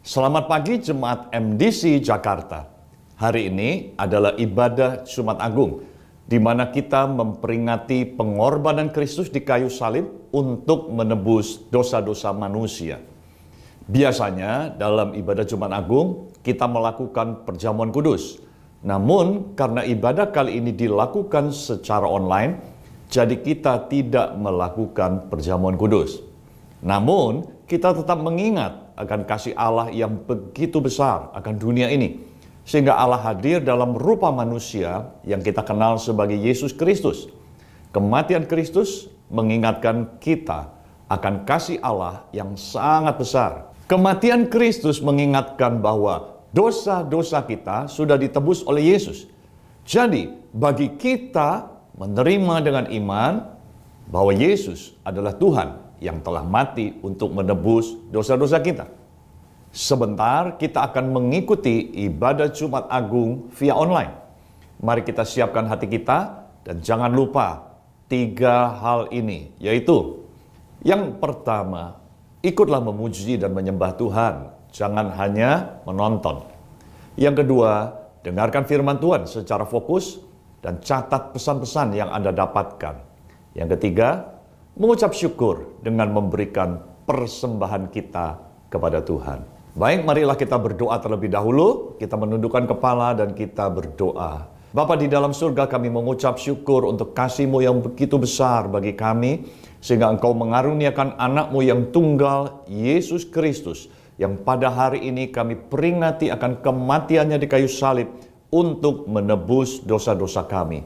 Selamat pagi Jemaat MDC Jakarta. Hari ini adalah ibadah Jumat Agung, di mana kita memperingati pengorbanan Kristus di kayu salib untuk menebus dosa-dosa manusia. Biasanya dalam ibadah Jumat Agung, kita melakukan perjamuan kudus. Namun karena ibadah kali ini dilakukan secara online, jadi kita tidak melakukan perjamuan kudus. Namun kita tetap mengingat akan kasih Allah yang begitu besar akan dunia ini, sehingga Allah hadir dalam rupa manusia yang kita kenal sebagai Yesus Kristus. Kematian Kristus mengingatkan kita akan kasih Allah yang sangat besar. Kematian Kristus mengingatkan bahwa dosa-dosa kita sudah ditebus oleh Yesus. Jadi bagi kita menerima dengan iman bahwa Yesus adalah Tuhan yang telah mati untuk menebus dosa-dosa kita. Sebentar kita akan mengikuti ibadah Jumat Agung via online. Mari kita siapkan hati kita dan jangan lupa 3 hal ini, yaitu yang pertama, ikutlah memuji dan menyembah Tuhan, jangan hanya menonton. Yang kedua, dengarkan firman Tuhan secara fokus dan catat pesan-pesan yang Anda dapatkan. Yang ketiga, mengucap syukur dengan memberikan persembahan kita kepada Tuhan. Baik, marilah kita berdoa terlebih dahulu. Kita menundukkan kepala dan kita berdoa. Bapa di dalam surga, kami mengucap syukur untuk kasih-Mu yang begitu besar bagi kami, sehingga Engkau mengaruniakan anak-Mu yang tunggal, Yesus Kristus, yang pada hari ini kami peringati akan kematiannya di kayu salib untuk menebus dosa-dosa kami.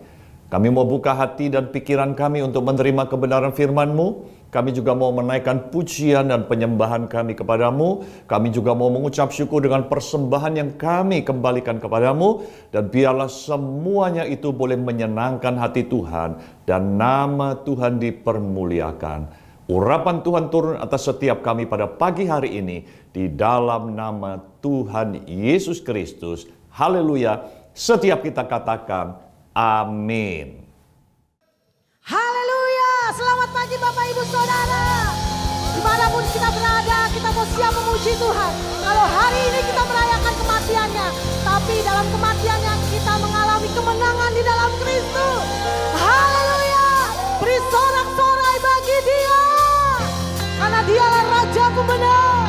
Kami mau buka hati dan pikiran kami untuk menerima kebenaran firman-Mu. Kami juga mau menaikkan pujian dan penyembahan kami kepadamu. Kami juga mau mengucap syukur dengan persembahan yang kami kembalikan kepadamu. Dan biarlah semuanya itu boleh menyenangkan hati Tuhan dan nama Tuhan dipermuliakan. Urapan Tuhan turun atas setiap kami pada pagi hari ini di dalam nama Tuhan Yesus Kristus. Haleluya. Setiap kita katakan amin. Haleluya. Selamat pagi Bapak Ibu Saudara. Dimanapun kita berada, kita mau siap memuji Tuhan. Kalau hari ini kita merayakan kematiannya, tapi dalam kematiannya kita mengalami kemenangan di dalam Kristus. Haleluya. Beri sorak-sorai bagi Dia, karena Dialah Raja pemenang.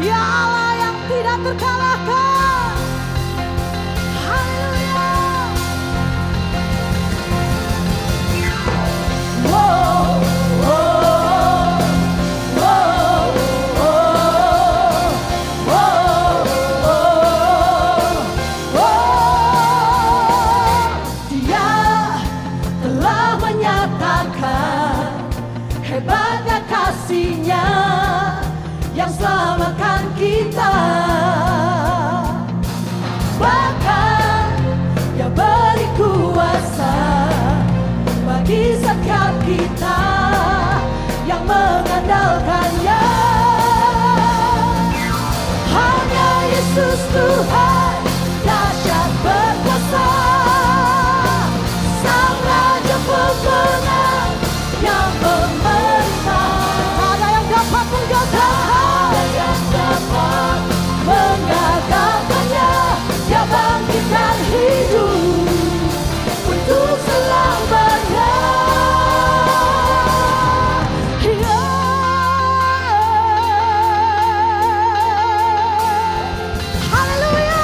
Dia Allah yang tidak terkalahkan. Haleluya. Dia telah menyatakan hebatnya kasih-Nya yang selamatkan kita. Bahkan Dia beri kuasa bagi setiap kita yang mengandalkannya. Hanya Yesus Tuhan dahsyat berkuasa, Sang Raja pemenang yang memerintah. Tak ada yang dapat menggagalkannya. Dia bangkitkan hidup untuk selamanya. Haleluya.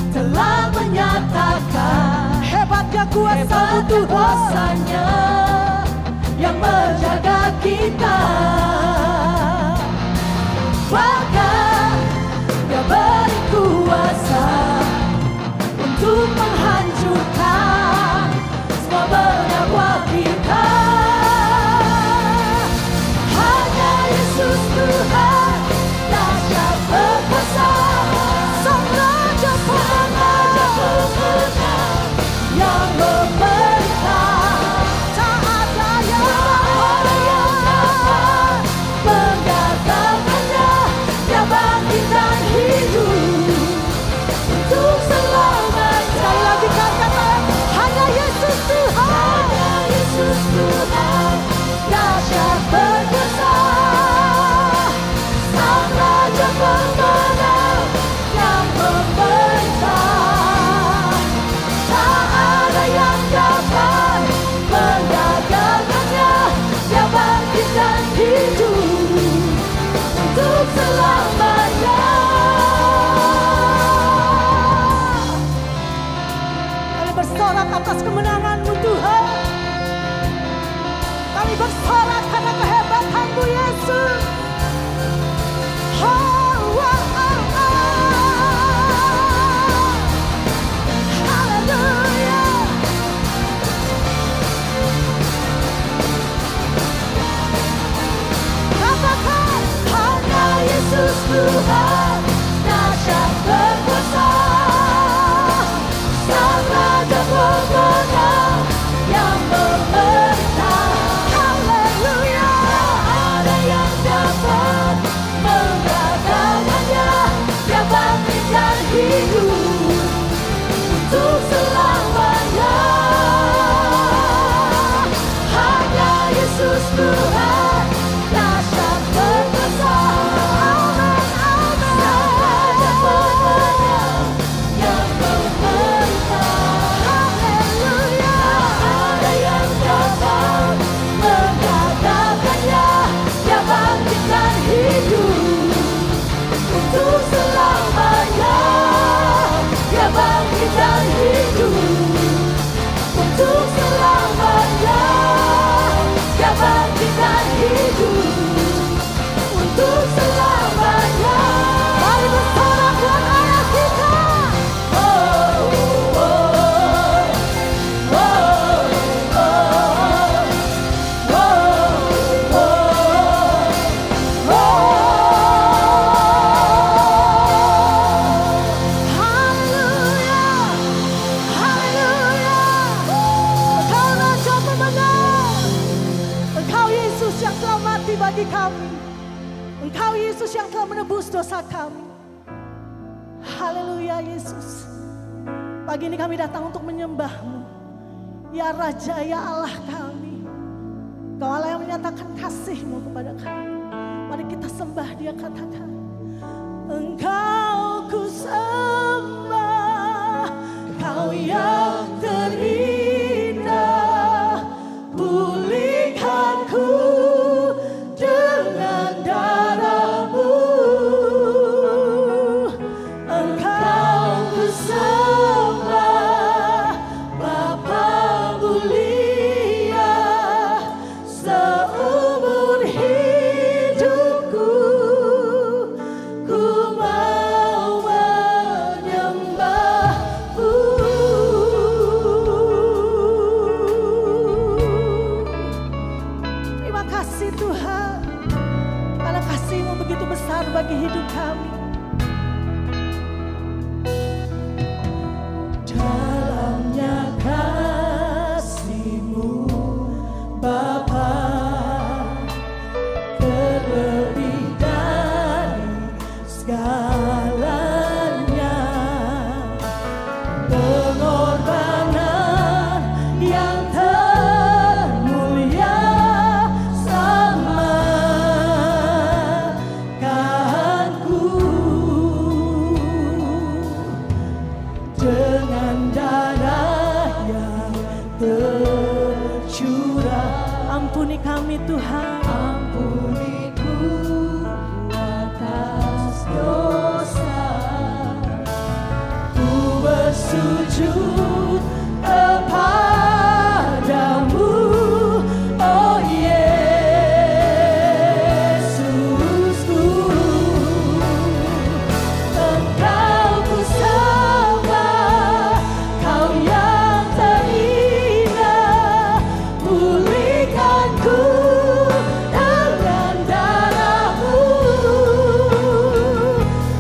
Telah menyatakan hebatnya kuasa-Nya yang menjaga kita. Bahkan Dia beri kuasa untuk menghancurkan semua berdakwa kita. Hanya Yesus Tuhan dahsyat berkuasa, Sang Raja pemenang yang memerintah. Tak ada yang dapat mati bagi kami. Engkau Yesus yang telah menebus dosa kami. Haleluya Yesus. Pagi ini kami datang untuk menyembah-Mu. Ya Raja, ya Allah kami. Kau Allah yang menyatakan kasih-Mu kepada kami. Mari kita sembah Dia, katakan. Engkau ku sembah, Kau yang terindah. Pulihkanku dengan darah-Mu. Engkau ku sembah, Bapa mulia. Seumur hidupku ku mau menyembah-Mu. Terima kasih Tuhan, karena kasih-Mu begitu besar bagi hidup kami. Dalamnya kasih-Mu Bapa, terlebih dari segalanya. Pengorbanan yang termulia samakanku dengan darah yang tercurah. Ampuni kami Tuhan, ampuniku atas dosa. Ku bersujud kepadamu, oh Yesusku. Engkau ku sembah, Kau yang terindah. Pulihkanku dengan darah-Mu.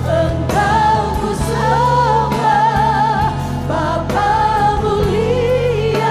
Engkau ku sembah, Bapa mulia.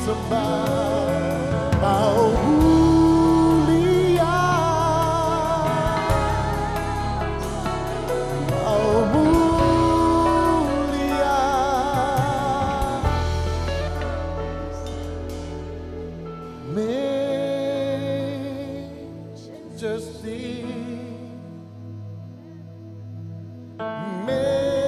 sembah, kau mulia, kau mulia. Majesty, majesty,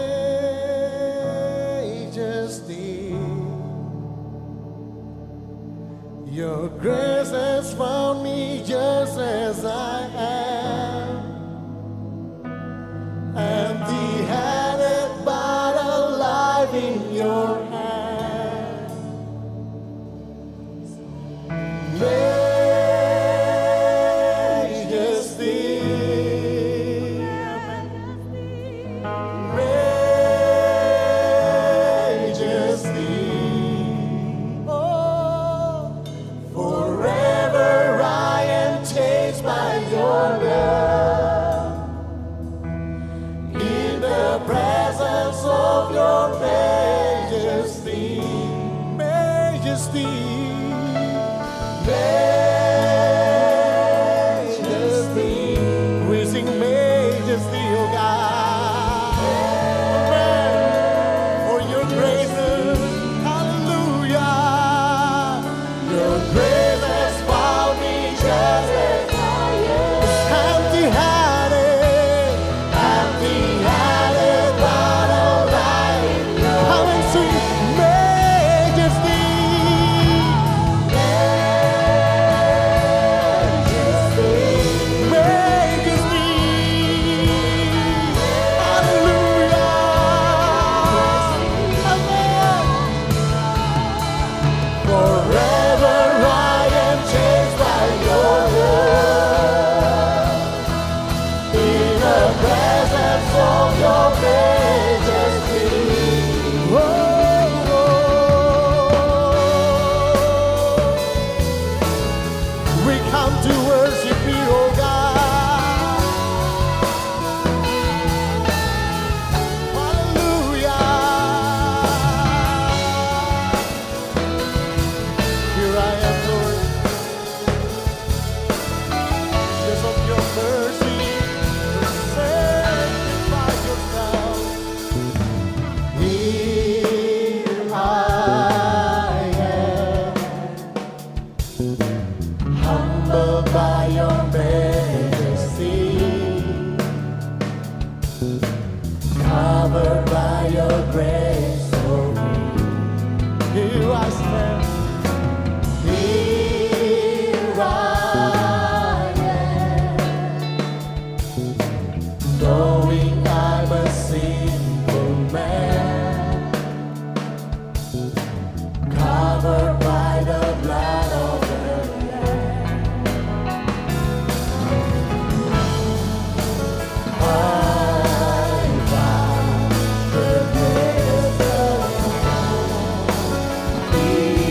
your grace has found me just as I am, empty-handed but alive in your hand. Be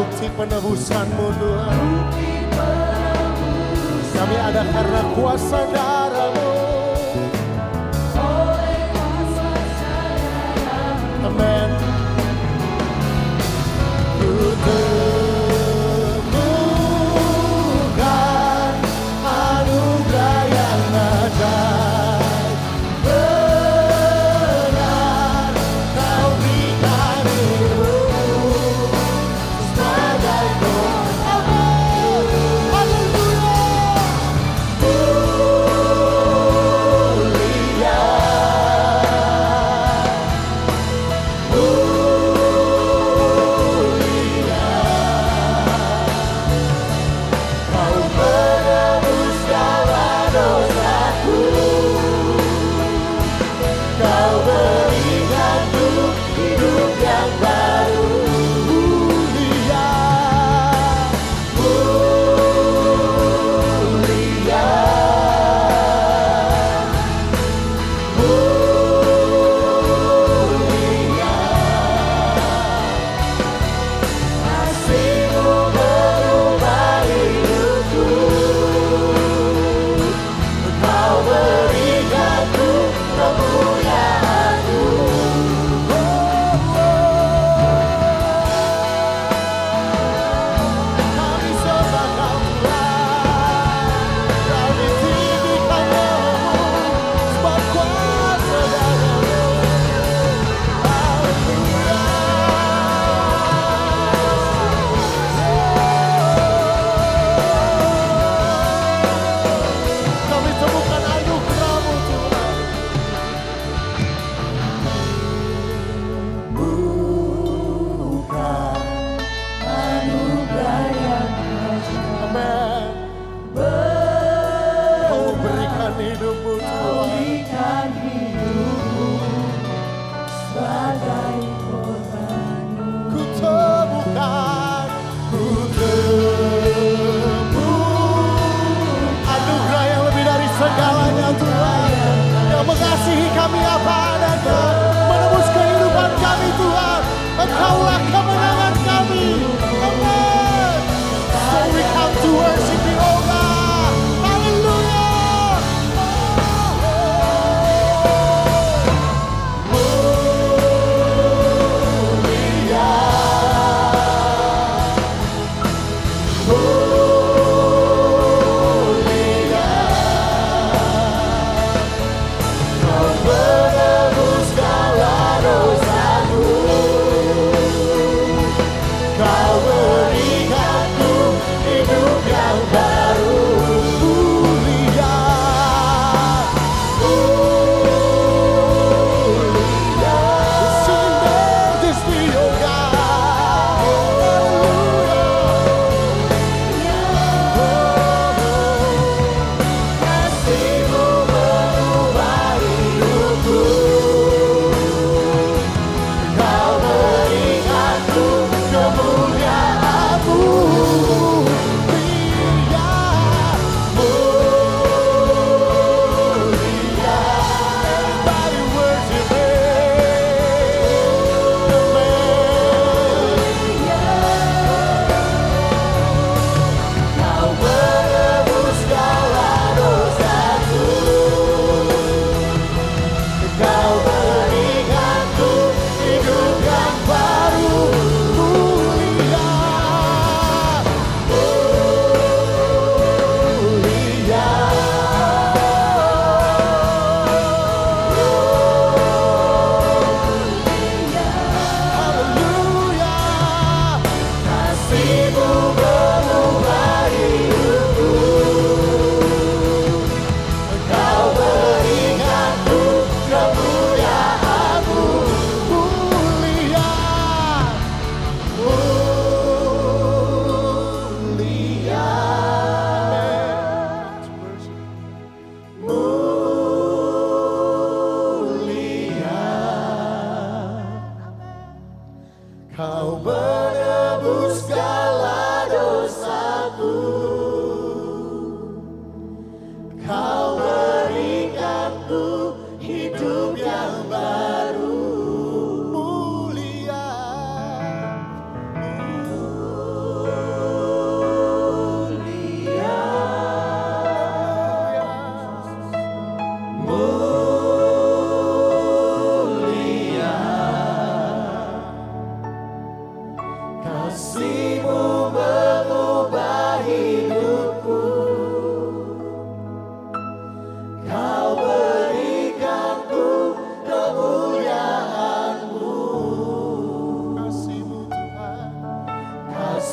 bukti penebusan-Mu Tuhan. Kami ada karena kuasa darah-Mu. Amen. Ku temukan anugerah yang ajaib. Benar Kau berikan hidupmu sebagai doa. Haleluya. Engkaulah kemenangan kami. Amen. So we come to worship you, oh God. Hallelujah. Kau menebus segala dosaku.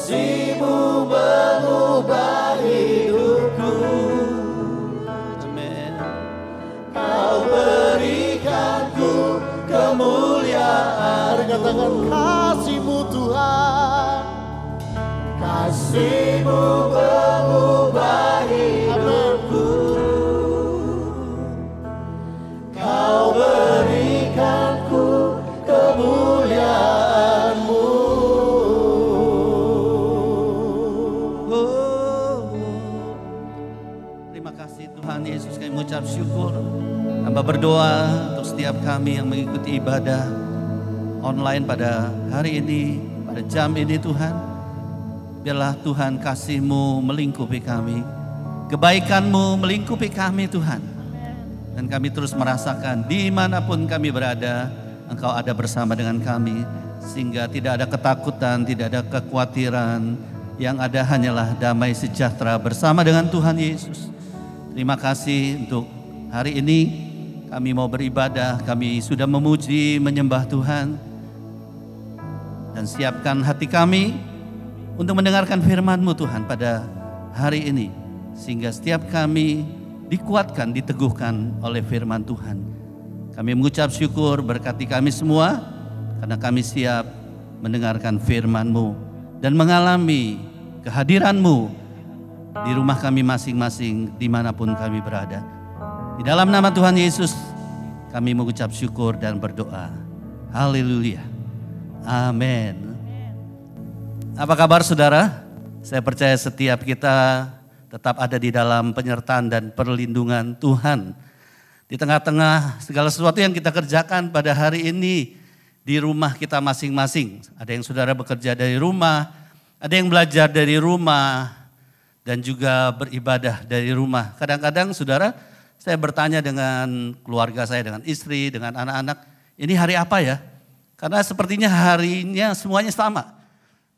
Kasih-Mu mengubah hidupku. Amin. Kau berikanku kemuliaan. Mari katakan kasih-Mu Tuhan. Kasih-Mu mengubah hidupku. Kau berikanku kemuliaan-Mu. Terima kasih Tuhan Yesus, kami mengucap syukur. Hamba berdoa untuk setiap kami yang mengikuti ibadah online pada hari ini, pada jam ini Tuhan. Biarlah Tuhan kasih-Mu melingkupi kami, kebaikan-Mu melingkupi kami Tuhan. Dan kami terus merasakan dimanapun kami berada, Engkau ada bersama dengan kami. Sehingga tidak ada ketakutan, tidak ada kekhawatiran. Yang ada hanyalah damai sejahtera bersama dengan Tuhan Yesus. Terima kasih untuk hari ini kami mau beribadah, kami sudah memuji, menyembah Tuhan. Dan siapkan hati kami untuk mendengarkan firman-Mu Tuhan pada hari ini. Sehingga setiap kami dikuatkan, diteguhkan oleh firman Tuhan. Kami mengucap syukur, berkati kami semua, karena kami siap mendengarkan firman-Mu dan mengalami kehadiran-Mu di rumah kami masing-masing, dimanapun kami berada. Di dalam nama Tuhan Yesus, kami mengucap syukur dan berdoa. Haleluya. Amin. Apa kabar saudara? Saya percaya setiap kita tetap ada di dalam penyertaan dan perlindungan Tuhan. Di tengah-tengah segala sesuatu yang kita kerjakan pada hari ini di rumah kita masing-masing. Ada yang saudara bekerja dari rumah, ada yang belajar dari rumah, dan juga beribadah dari rumah. Kadang-kadang saudara, saya bertanya dengan keluarga saya, dengan istri, dengan anak-anak, ini hari apa ya? Karena sepertinya harinya semuanya sama.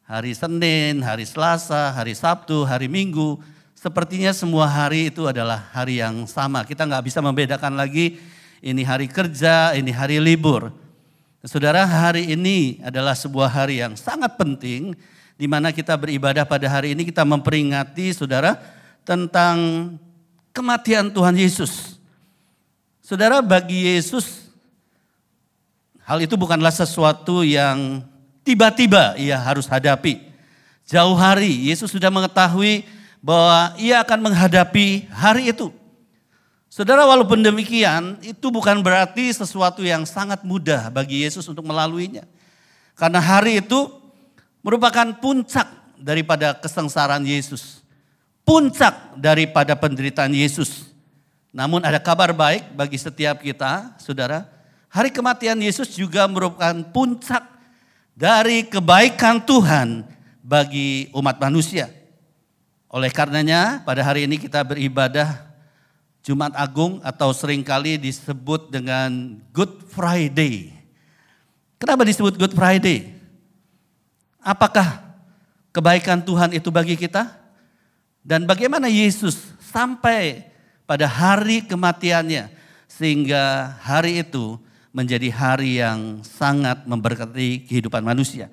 Hari Senin, hari Selasa, hari Sabtu, hari Minggu, sepertinya semua hari itu adalah hari yang sama. Kita nggak bisa membedakan lagi ini hari kerja, ini hari libur. Saudara, hari ini adalah sebuah hari yang sangat penting, di mana kita beribadah pada hari ini, kita memperingati saudara tentang kematian Tuhan Yesus. Saudara, bagi Yesus hal itu bukanlah sesuatu yang tiba-tiba ia harus hadapi. Jauh hari Yesus sudah mengetahui bahwa ia akan menghadapi hari itu. Saudara, walaupun demikian itu bukan berarti sesuatu yang sangat mudah bagi Yesus untuk melaluinya. Karena hari itu merupakan puncak daripada kesengsaraan Yesus. Puncak daripada penderitaan Yesus. Namun ada kabar baik bagi setiap kita, saudara. Hari kematian Yesus juga merupakan puncak dari kebaikan Tuhan bagi umat manusia. Oleh karenanya pada hari ini kita beribadah Jumat Agung atau seringkali disebut dengan Good Friday. Kenapa disebut Good Friday? Apakah kebaikan Tuhan itu bagi kita? Dan bagaimana Yesus sampai pada hari kematiannya sehingga hari itu menjadi hari yang sangat memberkati kehidupan manusia.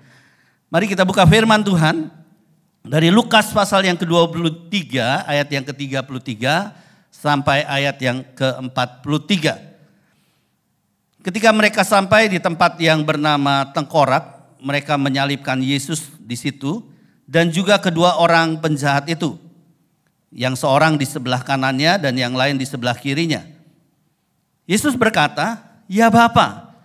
Mari kita buka firman Tuhan dari Lukas pasal yang ke-23 ayat yang ke-33 sampai ayat yang ke-43. Ketika mereka sampai di tempat yang bernama Tengkorak, mereka menyalibkan Yesus di situ dan juga kedua orang penjahat itu. Yang seorang di sebelah kanannya dan yang lain di sebelah kirinya. Yesus berkata, "Ya Bapa,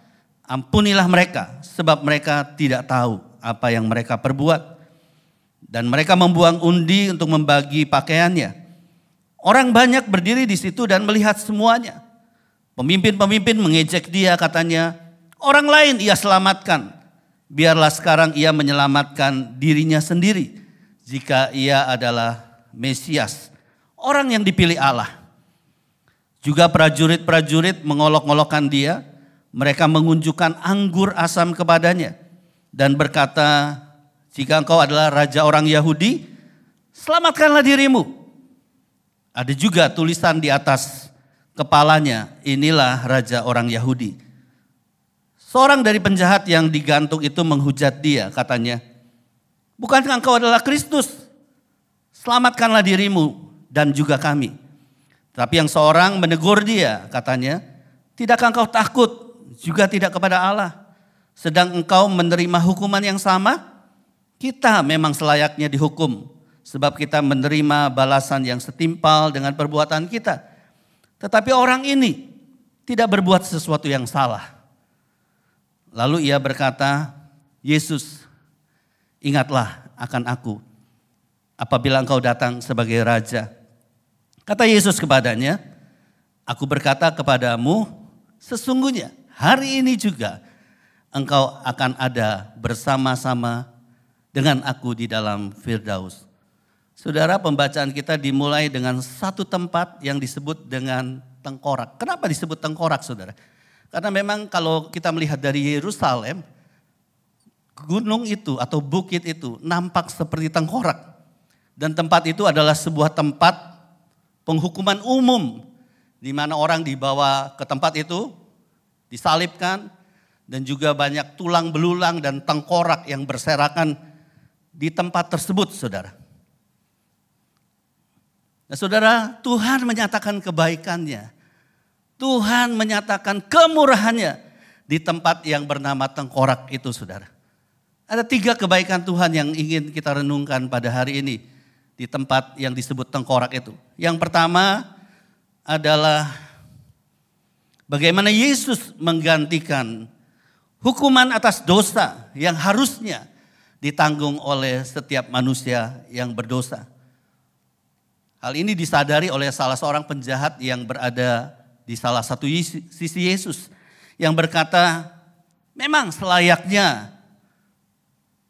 ampunilah mereka sebab mereka tidak tahu apa yang mereka perbuat." Dan mereka membuang undi untuk membagi pakaiannya. Orang banyak berdiri di situ dan melihat semuanya. Pemimpin-pemimpin mengejek dia, katanya, "Orang lain ia selamatkan. Biarlah sekarang ia menyelamatkan dirinya sendiri jika ia adalah Mesias, orang yang dipilih Allah." Juga prajurit-prajurit mengolok-olokkan dia. Mereka mengunjukkan anggur asam kepadanya dan berkata, "Jika engkau adalah raja orang Yahudi, selamatkanlah dirimu." Ada juga tulisan di atas kepalanya, "Inilah raja orang Yahudi." Seorang dari penjahat yang digantung itu menghujat dia, katanya, Bukankah engkau adalah Kristus? Selamatkanlah dirimu dan juga kami. Tapi yang seorang menegur dia, katanya, tidakkah engkau takut juga tidak kepada Allah? Sedang engkau menerima hukuman yang sama? Kita memang selayaknya dihukum, sebab kita menerima balasan yang setimpal dengan perbuatan kita. Tetapi orang ini tidak berbuat sesuatu yang salah. Lalu ia berkata, Yesus, ingatlah akan aku apabila engkau datang sebagai raja. Kata Yesus kepadanya, aku berkata kepadamu, sesungguhnya hari ini juga engkau akan ada bersama-sama dengan aku di dalam Firdaus. Saudara, pembacaan kita dimulai dengan satu tempat yang disebut dengan tengkorak. Kenapa disebut tengkorak, saudara? Karena memang kalau kita melihat dari Yerusalem, gunung itu atau bukit itu nampak seperti tengkorak. Dan tempat itu adalah sebuah tempat penghukuman umum, di mana orang dibawa ke tempat itu, disalibkan, dan juga banyak tulang belulang dan tengkorak yang berserakan di tempat tersebut, saudara. Nah, saudara, Tuhan menyatakan kebaikannya. Tuhan menyatakan kemurahannya di tempat yang bernama tengkorak itu, saudara. Ada 3 kebaikan Tuhan yang ingin kita renungkan pada hari ini di tempat yang disebut tengkorak itu. Yang pertama adalah bagaimana Yesus menggantikan hukuman atas dosa yang harusnya ditanggung oleh setiap manusia yang berdosa. Hal ini disadari oleh salah seorang penjahat yang berada di salah satu sisi Yesus, yang berkata, memang selayaknya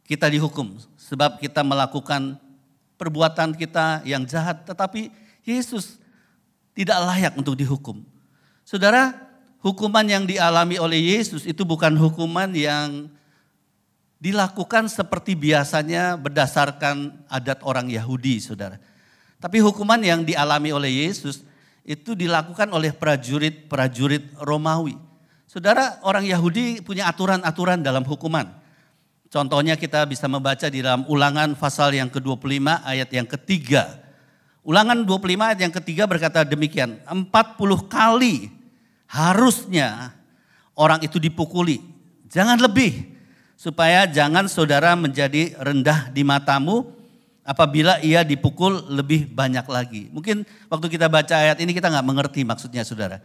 kita dihukum sebab kita melakukan perbuatan kita yang jahat, tetapi Yesus tidak layak untuk dihukum. Saudara, hukuman yang dialami oleh Yesus itu bukan hukuman yang dilakukan seperti biasanya berdasarkan adat orang Yahudi, saudara. Tapi hukuman yang dialami oleh Yesus itu dilakukan oleh prajurit-prajurit Romawi. Saudara, orang Yahudi punya aturan-aturan dalam hukuman. Contohnya kita bisa membaca di dalam Ulangan pasal yang ke-25 ayat yang ketiga. Ulangan 25 ayat yang ketiga berkata demikian, 40 kali harusnya orang itu dipukuli, jangan lebih, supaya jangan saudara menjadi rendah di matamu apabila ia dipukul lebih banyak lagi. Mungkin waktu kita baca ayat ini kita nggak mengerti maksudnya, saudara.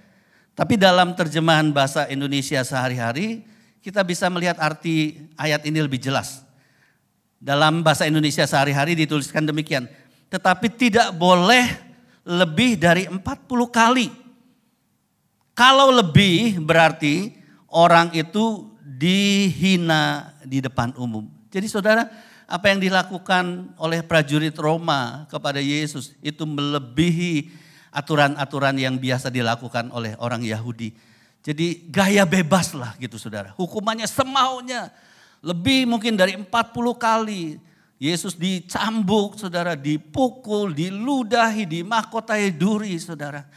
Tapi dalam terjemahan bahasa Indonesia sehari-hari kita bisa melihat arti ayat ini lebih jelas. Dalam bahasa Indonesia sehari-hari dituliskan demikian, tetapi tidak boleh lebih dari 40 kali. Kalau lebih berarti orang itu dihina di depan umum. Jadi saudara, apa yang dilakukan oleh prajurit Roma kepada Yesus itu melebihi aturan-aturan yang biasa dilakukan oleh orang Yahudi. Jadi gaya bebas lah gitu, saudara. Hukumannya semaunya, lebih mungkin dari 40 kali. Yesus dicambuk, saudara, dipukul, diludahi, dimahkotai duri, saudara.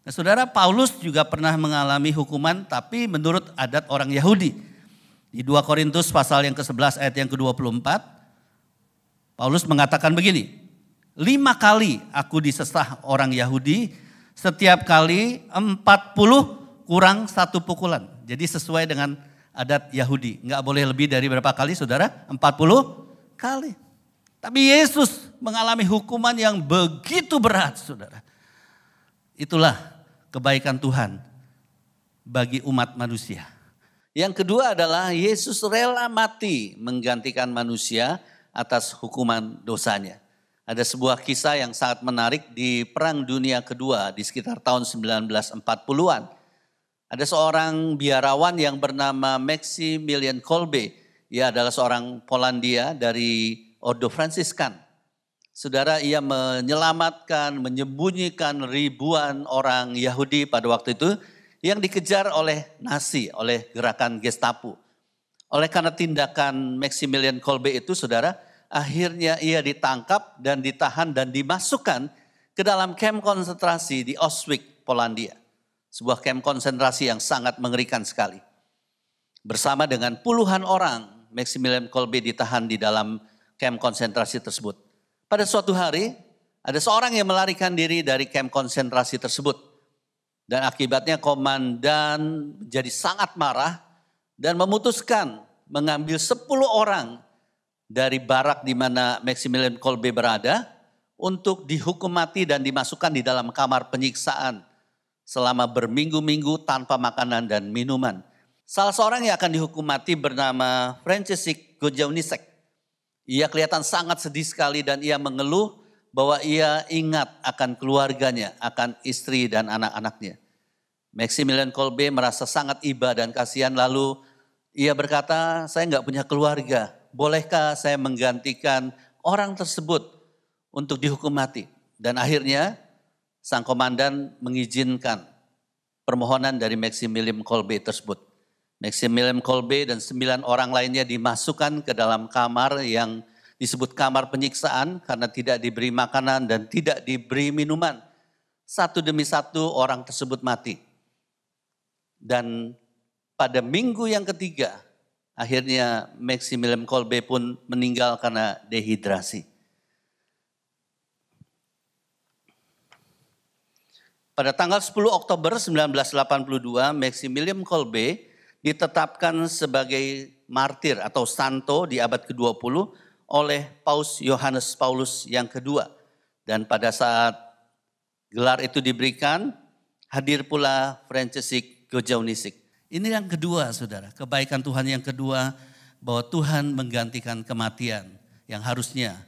Nah, saudara, Paulus juga pernah mengalami hukuman tapi menurut adat orang Yahudi. Di 2 Korintus pasal yang ke-11 ayat yang ke-24, Paulus mengatakan begini, 5 kali aku disesah orang Yahudi, setiap kali 40 kurang 1 pukulan. Jadi sesuai dengan adat Yahudi. Enggak boleh lebih dari berapa kali, saudara? 40 kali. Tapi Yesus mengalami hukuman yang begitu berat, saudara. Itulah kebaikan Tuhan bagi umat manusia. Yang kedua adalah Yesus rela mati menggantikan manusia atas hukuman dosanya. Ada sebuah kisah yang sangat menarik di Perang Dunia Kedua di sekitar tahun 1940-an. Ada seorang biarawan yang bernama Maximilian Kolbe. Ia adalah seorang Polandia dari Ordo Fransiskan. Saudara, ia menyelamatkan, menyembunyikan ribuan orang Yahudi pada waktu itu yang dikejar oleh Nazi, oleh gerakan Gestapo. Oleh karena tindakan Maximilian Kolbe itu, saudara, akhirnya ia ditangkap dan ditahan dan dimasukkan ke dalam kamp konsentrasi di Auschwitz, Polandia. Sebuah kamp konsentrasi yang sangat mengerikan sekali. Bersama dengan puluhan orang, Maximilian Kolbe ditahan di dalam kamp konsentrasi tersebut. Pada suatu hari, ada seorang yang melarikan diri dari kamp konsentrasi tersebut. Dan akibatnya komandan jadi sangat marah dan memutuskan mengambil 10 orang dari barak di mana Maximilian Kolbe berada untuk dihukum mati dan dimasukkan di dalam kamar penyiksaan selama berminggu-minggu tanpa makanan dan minuman. Salah seorang yang akan dihukum mati bernama Franciszek Kojaunisek. Ia kelihatan sangat sedih sekali dan ia mengeluh bahwa ia ingat akan keluarganya, akan istri dan anak-anaknya. Maximilian Kolbe merasa sangat iba dan kasihan, lalu ia berkata, saya nggak punya keluarga, bolehkah saya menggantikan orang tersebut untuk dihukum mati? Dan akhirnya sang komandan mengizinkan permohonan dari Maximilian Kolbe tersebut. Maximilian Kolbe dan 9 orang lainnya dimasukkan ke dalam kamar yang disebut kamar penyiksaan karena tidak diberi makanan dan tidak diberi minuman. Satu demi satu orang tersebut mati. Dan pada minggu yang ketiga, akhirnya Maximilian Kolbe pun meninggal karena dehidrasi. Pada tanggal 10 Oktober 1982, Maximilian Kolbe ditetapkan sebagai martir atau santo di abad ke-20 oleh Paus Yohanes Paulus yang kedua. Dan pada saat gelar itu diberikan, hadir pula Franciszek Kojaunisek. Ini yang kedua, saudara, kebaikan Tuhan yang kedua, bahwa Tuhan menggantikan kematian yang harusnya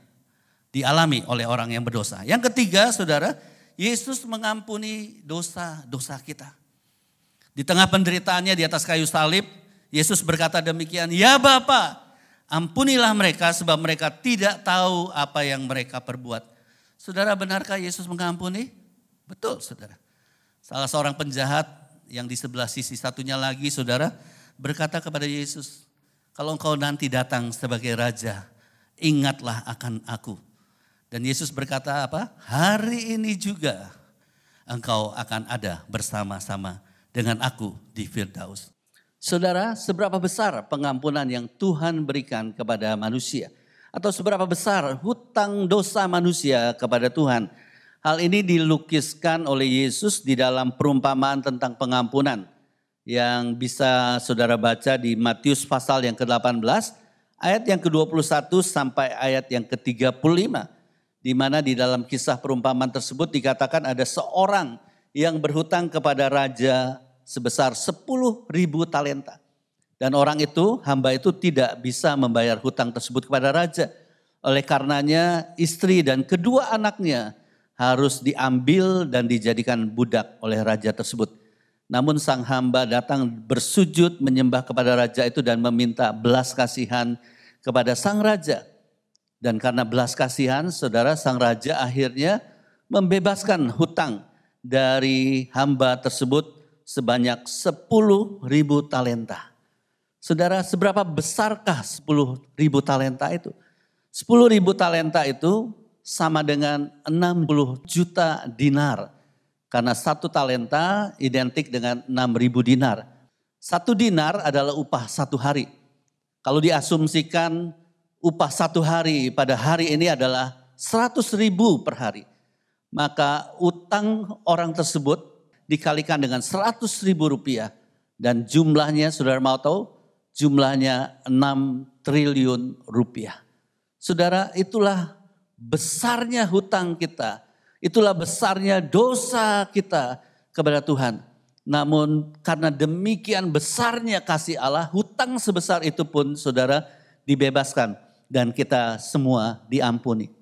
dialami oleh orang yang berdosa. Yang ketiga, saudara, Yesus mengampuni dosa-dosa kita. Di tengah penderitaannya di atas kayu salib, Yesus berkata demikian, "Ya Bapa, ampunilah mereka sebab mereka tidak tahu apa yang mereka perbuat." Saudara, benarkah Yesus mengampuni? Betul, saudara. Salah seorang penjahat yang di sebelah sisi satunya lagi, saudara, berkata kepada Yesus, "Kalau engkau nanti datang sebagai raja, ingatlah akan aku." Dan Yesus berkata apa? "Hari ini juga engkau akan ada bersama-sama dengan aku di Firdaus." Saudara, seberapa besar pengampunan yang Tuhan berikan kepada manusia? Atau seberapa besar hutang dosa manusia kepada Tuhan? Hal ini dilukiskan oleh Yesus di dalam perumpamaan tentang pengampunan yang bisa saudara baca di Matius pasal yang ke-18 ayat yang ke-21 sampai ayat yang ke-35. Di mana di dalam kisah perumpamaan tersebut dikatakan ada seorang yang berhutang kepada raja sebesar 10.000 talenta. Dan orang itu, hamba itu tidak bisa membayar hutang tersebut kepada raja. Oleh karenanya istri dan kedua anaknya harus diambil dan dijadikan budak oleh raja tersebut. Namun sang hamba datang bersujud menyembah kepada raja itu dan meminta belas kasihan kepada sang raja. Dan karena belas kasihan, saudara, sang raja akhirnya membebaskan hutang dari hamba tersebut sebanyak 10.000 talenta. Saudara, seberapa besarkah 10.000 talenta itu? 10.000 talenta itu sama dengan 60 juta dinar. Karena 1 talenta identik dengan 6.000 dinar. 1 dinar adalah upah 1 hari. Kalau diasumsikan upah 1 hari pada hari ini adalah 100.000 per hari. Maka utang orang tersebut dikalikan dengan 100.000 rupiah. Dan jumlahnya, saudara mau tahu, jumlahnya 6 triliun rupiah. Saudara, itulah besarnya hutang kita. Itulah besarnya dosa kita kepada Tuhan. Namun karena demikian besarnya kasih Allah, hutang sebesar itu pun saudara dibebaskan. Dan kita semua diampuni.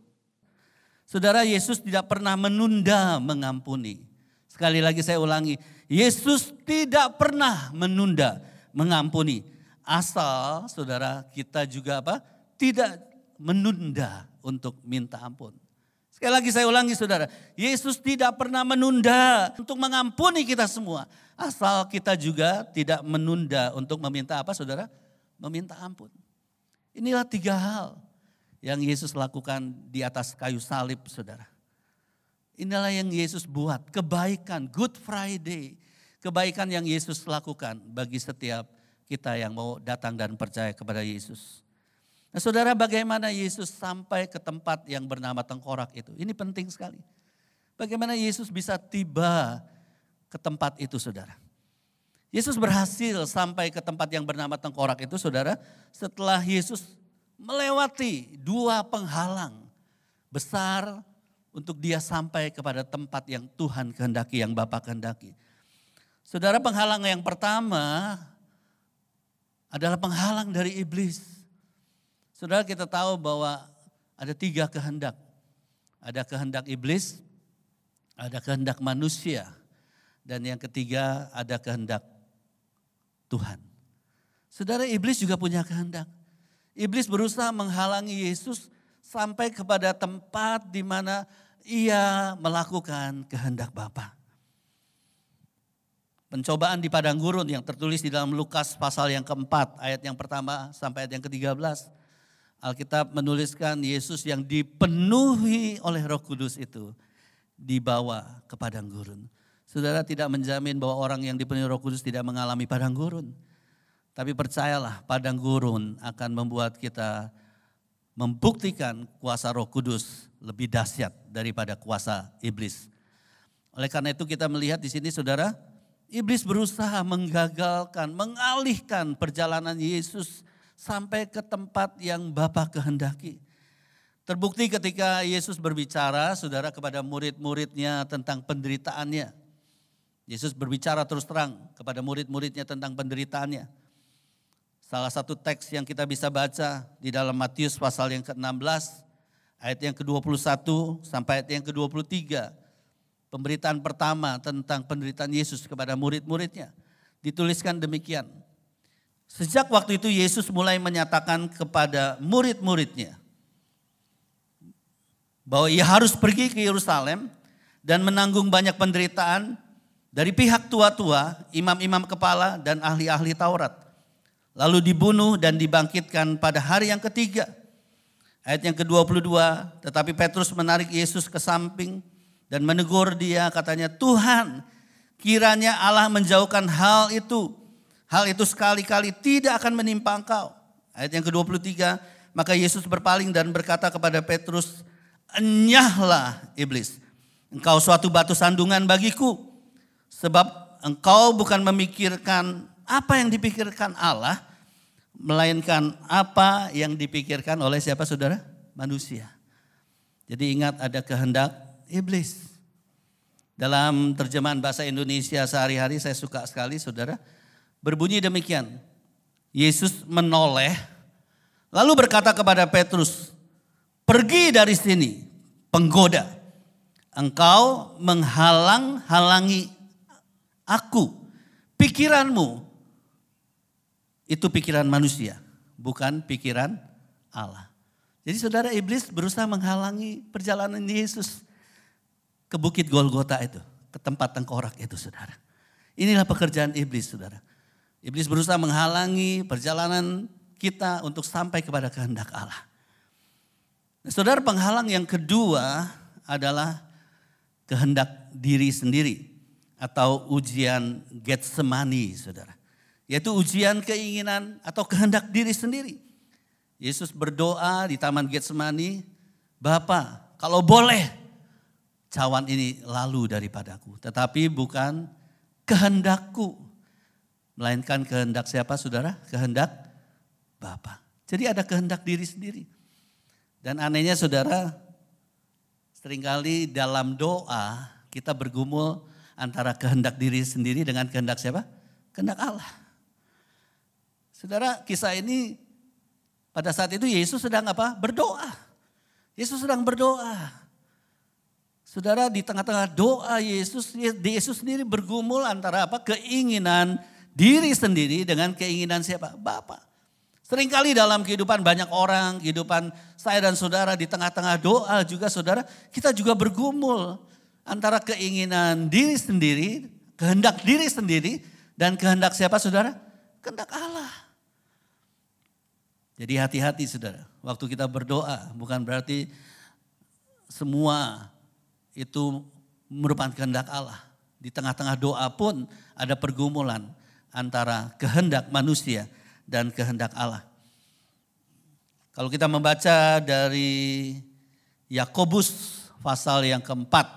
Saudara, Yesus tidak pernah menunda mengampuni. Sekali lagi saya ulangi, Yesus tidak pernah menunda mengampuni. Asal saudara kita juga apa? Tidak menunda untuk minta ampun. Sekali lagi saya ulangi saudara, Yesus tidak pernah menunda untuk mengampuni kita semua. Asal kita juga tidak menunda untuk meminta apa saudara? Meminta ampun. Inilah 3 hal yang Yesus lakukan di atas kayu salib saudara. Inilah yang Yesus buat, kebaikan, Good Friday. Kebaikan yang Yesus lakukan bagi setiap kita yang mau datang dan percaya kepada Yesus. Nah saudara, bagaimana Yesus sampai ke tempat yang bernama tengkorak itu? Ini penting sekali. Bagaimana Yesus bisa tiba ke tempat itu saudara? Yesus berhasil sampai ke tempat yang bernama tengkorak itu saudara, setelah Yesus melewati 2 penghalang besar untuk dia sampai kepada tempat yang Tuhan kehendaki, yang Bapa kehendaki. Saudara, penghalang yang pertama adalah penghalang dari iblis. Saudara, kita tahu bahwa ada 3 kehendak. Ada kehendak iblis, ada kehendak manusia, dan yang ketiga ada kehendak Tuhan. Saudara, iblis juga punya kehendak. Iblis berusaha menghalangi Yesus sampai kepada tempat di mana ia melakukan kehendak Bapa. Pencobaan di padang gurun yang tertulis di dalam Lukas pasal yang keempat, ayat yang pertama sampai ayat yang ke-13. Alkitab menuliskan Yesus yang dipenuhi oleh Roh Kudus itu dibawa ke padang gurun. Saudara, tidak menjamin bahwa orang yang dipenuhi Roh Kudus tidak mengalami padang gurun. Tapi percayalah, padang gurun akan membuat kita membuktikan kuasa Roh Kudus lebih dahsyat daripada kuasa iblis. Oleh karena itu kita melihat di sini saudara, iblis berusaha menggagalkan, mengalihkan perjalanan Yesus sampai ke tempat yang Bapa kehendaki. Terbukti ketika Yesus berbicara saudara kepada murid-muridnya tentang penderitaannya. Yesus berbicara terus terang kepada murid-muridnya tentang penderitaannya. Salah satu teks yang kita bisa baca di dalam Matius pasal yang ke-16, ayat yang ke-21 sampai ayat yang ke-23. Pemberitaan pertama tentang penderitaan Yesus kepada murid-muridnya. Dituliskan demikian. Sejak waktu itu Yesus mulai menyatakan kepada murid-muridnya bahwa ia harus pergi ke Yerusalem dan menanggung banyak penderitaan dari pihak tua-tua, imam-imam kepala dan ahli-ahli Taurat. Lalu dibunuh dan dibangkitkan pada hari yang ketiga. Ayat yang ke-22, tetapi Petrus menarik Yesus ke samping dan menegur dia, katanya, Tuhan, kiranya Allah menjauhkan hal itu. Hal itu sekali-kali tidak akan menimpa engkau. Ayat yang ke-23, maka Yesus berpaling dan berkata kepada Petrus, enyahlah iblis, engkau suatu batu sandungan bagiku. Sebab engkau bukan memikirkan apa yang dipikirkan Allah, melainkan apa yang dipikirkan oleh siapa saudara? Manusia. Jadi ingat, ada kehendak iblis. Dalam terjemahan bahasa Indonesia sehari-hari saya suka sekali saudara. Berbunyi demikian, Yesus menoleh lalu berkata kepada Petrus, pergi dari sini penggoda, engkau menghalang-halangi aku. Pikiranmu itu pikiran manusia, bukan pikiran Allah. Jadi saudara, iblis berusaha menghalangi perjalanan Yesus ke Bukit Golgota itu, ke tempat tengkorak itu saudara. Inilah pekerjaan iblis saudara. Iblis berusaha menghalangi perjalanan kita untuk sampai kepada kehendak Allah. Nah, saudara, penghalang yang kedua adalah kehendak diri sendiri atau ujian Getsemani saudara. Yaitu ujian keinginan atau kehendak diri sendiri. Yesus berdoa di Taman Getsemani, Bapa, kalau boleh cawan ini lalu daripadaku. Tetapi bukan kehendakku, melainkan kehendak siapa saudara? Kehendak Bapa. Jadi ada kehendak diri sendiri. Dan anehnya saudara, seringkali dalam doa kita bergumul antara kehendak diri sendiri dengan kehendak siapa? Kehendak Allah. Saudara, kisah ini pada saat itu Yesus sedang apa? Berdoa. Yesus sedang berdoa. Saudara, di tengah-tengah doa Yesus sendiri bergumul antara apa? Keinginan diri sendiri dengan keinginan siapa? Bapa. Seringkali dalam kehidupan banyak orang, kehidupan saya dan saudara di tengah-tengah doa juga saudara, kita juga bergumul antara keinginan diri sendiri, kehendak diri sendiri dan kehendak siapa saudara? Kehendak Allah. Jadi hati-hati saudara, waktu kita berdoa bukan berarti semua itu merupakan kehendak Allah. Di tengah-tengah doa pun ada pergumulan antara kehendak manusia dan kehendak Allah. Kalau kita membaca dari Yakobus pasal yang keempat,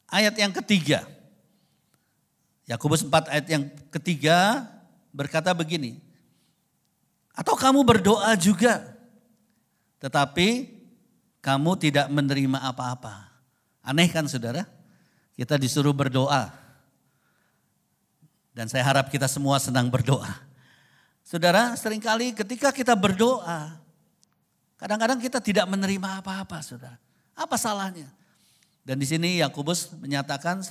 ayat yang ketiga. Yakobus 4 ayat yang ketiga berkata begini. Atau kamu berdoa juga, tetapi kamu tidak menerima apa-apa. Aneh kan saudara? Kita disuruh berdoa. Dan saya harap kita semua senang berdoa. Saudara, seringkali ketika kita berdoa, kadang-kadang kita tidak menerima apa-apa saudara. Apa salahnya? Dan di sini Yakobus menyatakan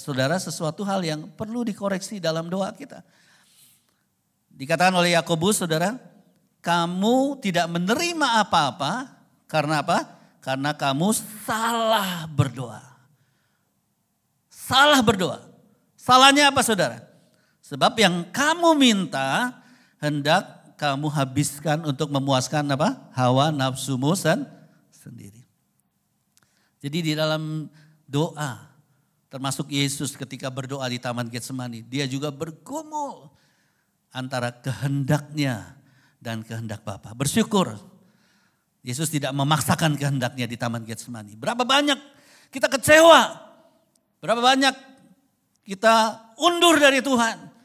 saudara sesuatu hal yang perlu dikoreksi dalam doa kita. Dikatakan oleh Yakobus saudara, kamu tidak menerima apa-apa karena apa? Karena kamu salah berdoa. Salah berdoa. Salahnya apa saudara? Sebab yang kamu minta hendak kamu habiskan untuk memuaskan apa? Hawa nafsumu sendiri. Jadi di dalam doa, termasuk Yesus ketika berdoa di Taman Getsemani, dia juga bergumul antara kehendaknya dan kehendak Bapa. Bersyukur Yesus tidak memaksakan kehendaknya di Taman Getsemani. Berapa banyak kita kecewa, berapa banyak kita undur dari Tuhan.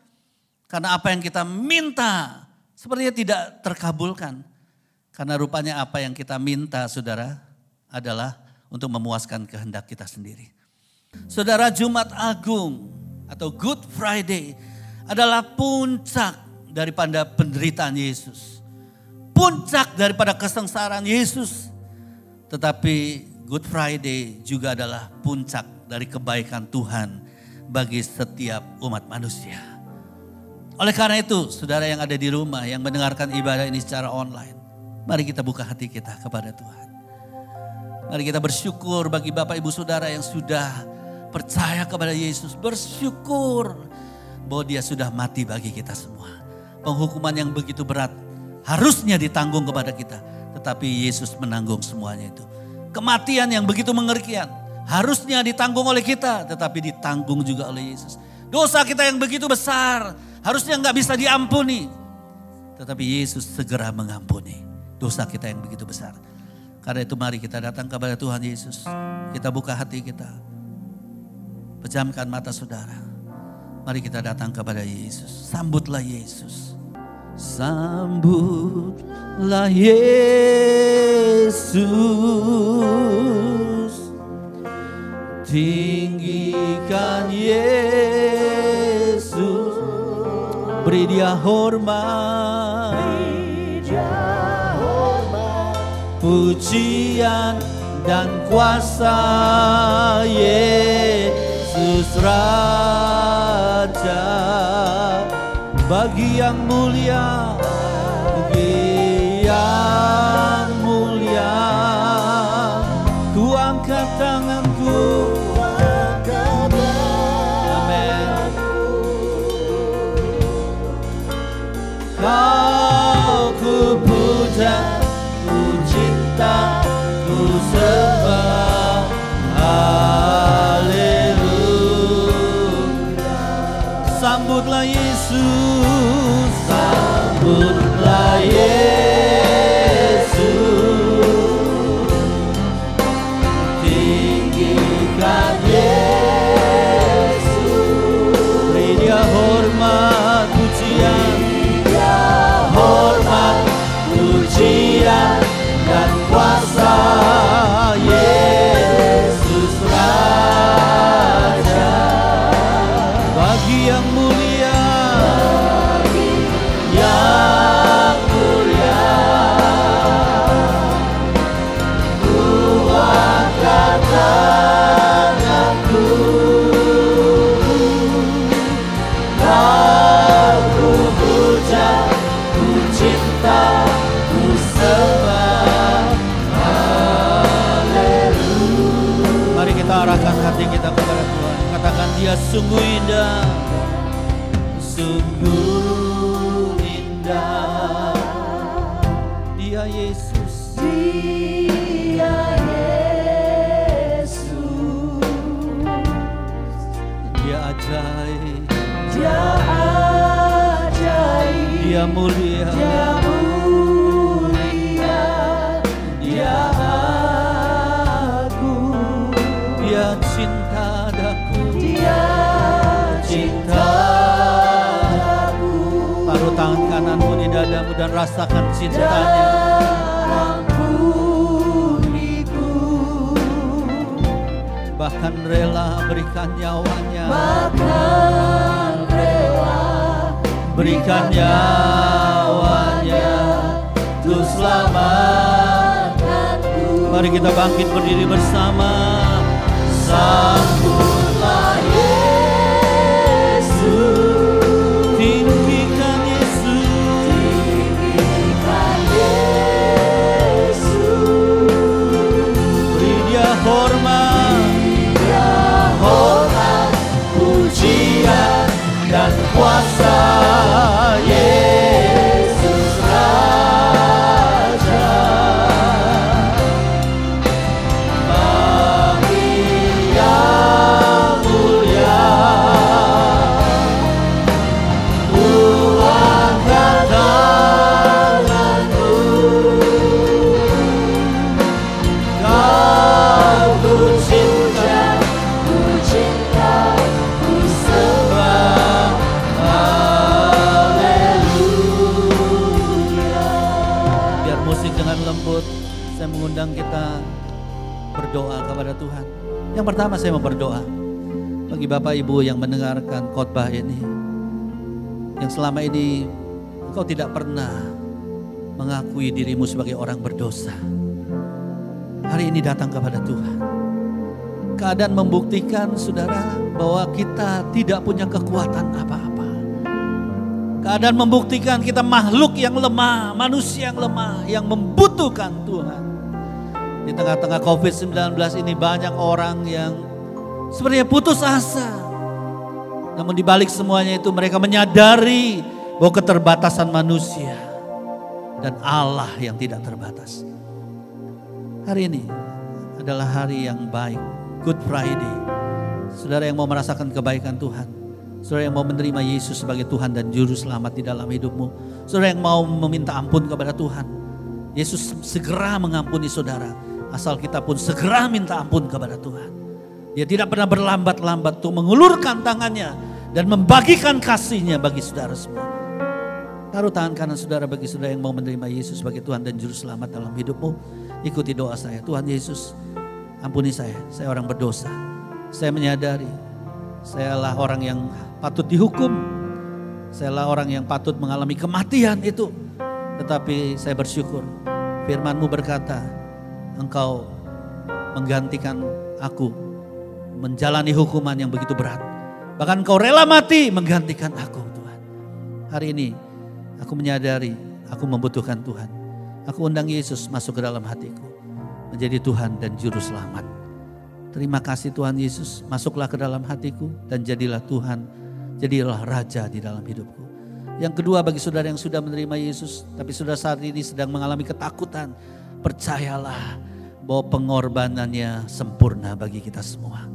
Karena apa yang kita minta sepertinya tidak terkabulkan. Karena rupanya apa yang kita minta saudara adalah untuk memuaskan kehendak kita sendiri. Saudara, Jumat Agung atau Good Friday adalah puncak daripada penderitaan Yesus. Puncak daripada kesengsaraan Yesus. Tetapi Good Friday juga adalah puncak dari kebaikan Tuhan bagi setiap umat manusia. Oleh karena itu, saudara yang ada di rumah yang mendengarkan ibadah ini secara online, mari kita buka hati kita kepada Tuhan. Mari kita bersyukur bagi Bapak Ibu Saudara yang sudah percaya kepada Yesus. Bersyukur bahwa dia sudah mati bagi kita semua. Penghukuman yang begitu berat harusnya ditanggung kepada kita. Tetapi Yesus menanggung semuanya itu. Kematian yang begitu mengerikan harusnya ditanggung oleh kita. Tetapi ditanggung juga oleh Yesus. Dosa kita yang begitu besar harusnya nggak bisa diampuni. Tetapi Yesus segera mengampuni dosa kita yang begitu besar. Karena itu mari kita datang kepada Tuhan Yesus. Kita buka hati kita. Pejamkan mata saudara. Mari kita datang kepada Yesus. Sambutlah Yesus. Sambutlah Yesus. Tinggikan Yesus. Beri dia hormat. Pujian dan kuasa Yesus Raja. Bagi yang mulia, bagi yang mulia, ku angkat tanganku. Amin. Kau ku puja, ku sembah, haleluya. Sambutlah Yesus, sambutlah Yesus. Tinggikan Yesus. Beri dia hormat, pujian, hormat, pujian dan kuasa Yesus Raja. Bagi yang mulia, yang mulia, ku angkat tanganku. Kau ku puja, ku cinta, ku sembah. Mari kita arahkan hati kita kepada Tuhan. Katakan dia sungguh indah. Sungguh indah. Dia Yesus. Dia Yesus. Dia ajaib. Dia ajaib. Dia mulia. Dia mulia. cinta daku. Dia cintaku. Taruh tangan kananmu di dadamu dan rasakan cintanya. Bahkan rela berikan nyawanya. Bahkan rela Berikan nyawanya untuk selamatkanku. Mari kita bangkit berdiri bersama. Sambutlah Yesus. Tinggikan Yesus. Tinggikan Yesus. Beri dia hormat. Hormat, pujian, dan kuasa Yesus Raja. Bagi yang mulia, ku angkat tanganku. Kau ku cinta, ku cinta, ku sembah. Haleluya. Biar musik dengan lembut, saya mengundang kita berdoa kepada Tuhan. Yang pertama saya mau berdoa bagi Bapak Ibu yang mendengarkan khotbah ini, yang selama ini engkau tidak pernah mengakui dirimu sebagai orang berdosa. Hari ini datang kepada Tuhan. Keadaan membuktikan saudara bahwa kita tidak punya kekuatan apa-apa. Keadaan membuktikan kita makhluk yang lemah, manusia yang lemah, yang membutuhkan Tuhan. Di tengah-tengah COVID-19 ini banyak orang yang sebenarnya putus asa. Namun di balik semuanya itu mereka menyadari bahwa keterbatasan manusia dan Allah yang tidak terbatas. Hari ini adalah hari yang baik, Good Friday. Saudara yang mau merasakan kebaikan Tuhan, saudara yang mau menerima Yesus sebagai Tuhan dan Juru Selamat di dalam hidupmu, saudara yang mau meminta ampun kepada Tuhan, Yesus segera mengampuni saudara, asal kita pun segera minta ampun kepada Tuhan. Dia tidak pernah berlambat-lambat untuk mengulurkan tangannya dan membagikan kasih-Nya bagi saudara semua. Taruh tangan kanan saudara bagi saudara yang mau menerima Yesus sebagai Tuhan dan Juru Selamat dalam hidupmu. Ikuti doa saya. Tuhan Yesus, ampuni saya orang berdosa. Saya menyadari saya adalah orang yang patut dihukum. Saya adalah orang yang patut mengalami kematian itu. Tetapi saya bersyukur firman-Mu berkata, Engkau menggantikan aku menjalani hukuman yang begitu berat. Bahkan Engkau rela mati menggantikan aku, Tuhan. Hari ini aku menyadari aku membutuhkan Tuhan. Aku undang Yesus masuk ke dalam hatiku, menjadi Tuhan dan Juru Selamat. Terima kasih Tuhan Yesus, masuklah ke dalam hatiku dan jadilah Tuhan, jadilah Raja di dalam hidupku. Yang kedua, bagi saudara yang sudah menerima Yesus, tapi sudah saat ini sedang mengalami ketakutan, percayalah bahwa pengorbanannya sempurna bagi kita semua.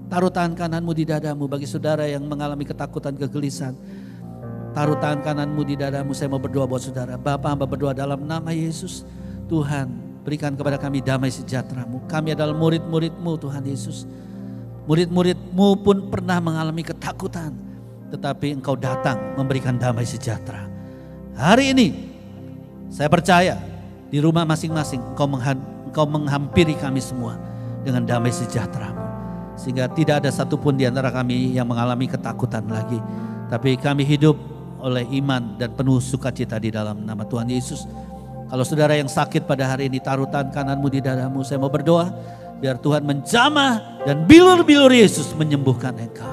Taruh tangan kananmu di dadamu bagi saudara yang mengalami ketakutan, kegelisahan. Taruh tangan kananmu di dadamu, saya mau berdoa buat saudara. Bapa, hamba berdoa dalam nama Yesus. Tuhan, berikan kepada kami damai sejahtera-Mu. Kami adalah murid-murid-Mu Tuhan Yesus. Murid-murid-Mu pun pernah mengalami ketakutan, tetapi Engkau datang memberikan damai sejahtera. Hari ini saya percaya di rumah masing-masing Engkau menghampiri kami semua dengan damai sejahtera-Mu. Sehingga tidak ada satupun di antara kami yang mengalami ketakutan lagi. Tapi kami hidup oleh iman dan penuh sukacita di dalam nama Tuhan Yesus. Kalau saudara yang sakit pada hari ini, taruh tangan kananmu di dadamu. Saya mau berdoa biar Tuhan menjamah dan bilur-bilur Yesus menyembuhkan engkau.